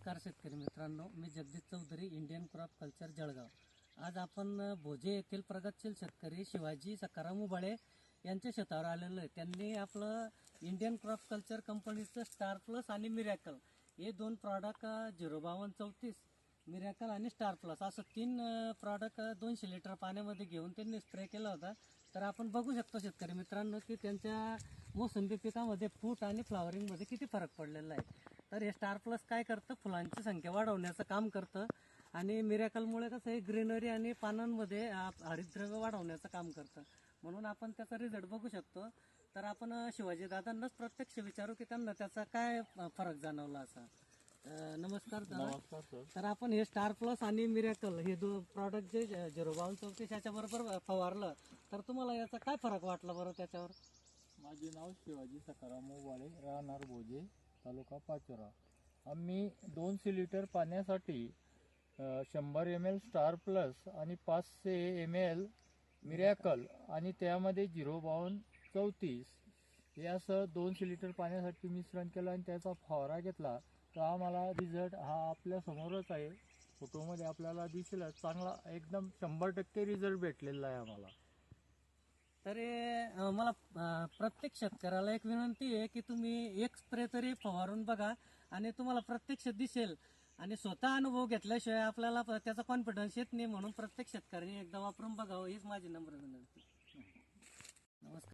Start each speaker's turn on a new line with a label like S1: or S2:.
S1: नमस्कार शेतकरी मित्रांनो, मी Jagdish Chaudhari, Indian crop culture Jalgaon. आज आपण भोजे येथील प्रगतशील शेतकरी शिवाजी सकाराम उबाळे यांच्या शेतावर आलेलो आहे। त्यांनी आपलं इंडियन क्रॉप कल्चर कंपनीचं स्टार प्लस आणि मिरॅकल हे दोन प्रॉडक्ट 05234 मिरॅकल आणि स्टार प्लस असं तीन प्रॉडक्ट 200 लिटर पाण्यामध्ये घेऊन त्यांनी स्प्रे केला होता। तर आपण बघू शकतो शेतकरी मित्रांनो की त्यांच्या मोसंबी पिकामध्ये फूट आणि फ्लावरिंगमध्ये किती फरक पडलेला आहे। तर हे स्टार प्लस काय करतं, फुलांची संख्या वाढवण्याचं काम करतं आणि मिरॅकलमुळे कसं आहे ग्रीनरी आणि पानांमध्ये हरितद्रव्य वाढवण्याचं काम करतं। म्हणून आपण त्याचा रिझल्ट बघू शकतो। तर आपण शिवाजी दादांनाच प्रत्यक्ष विचारू की त्यांना त्याचा काय फरक जाणवला असा। नमस्कार दादा।
S2: नमस्कार सर।
S1: तर आपण हे स्टार प्लस आणि मिरॅकल हे दोन प्रॉडक्ट जे 05234 याच्या बरोबर फवारलं तर तुम्हाला याचा काय फरक वाटला बरं त्याच्यावर?
S2: माझे नाव शिवाजी सकाराम उबाळे, राहणार भोजे, तालुका पाचोरा। आम्ही 200 लिटर पाण्यासाठी 100 ml स्टार प्लस आणि 500 ml मिरॅकल आणि त्यामध्ये 05234 हे असं 200 लिटर पाण्यासाठी मिश्रण केलं आणि त्याचा फवारा घेतला तर आम्हाला रिझल्ट हा आपल्या समोरच आहे, फोटोमध्ये आपल्याला दिसेल। चांगला एकदम 100% रिझल्ट भेटलेला आहे आम्हाला।
S1: तरी मला प्रत्येक शेतकऱ्याला एक विनंती आहे की तुम्ही एक स्प्रे तरी फवारून बघा आणि तुम्हाला प्रत्यक्ष दिसेल आणि स्वतः अनुभव घेतल्याशिवाय आपल्याला त्याचा कॉन्फिडन्स येत नाही। म्हणून प्रत्येक शेतकऱ्यांनी एकदा वापरून बघावं हीच माझी नम्र विनंती। नमस्कार।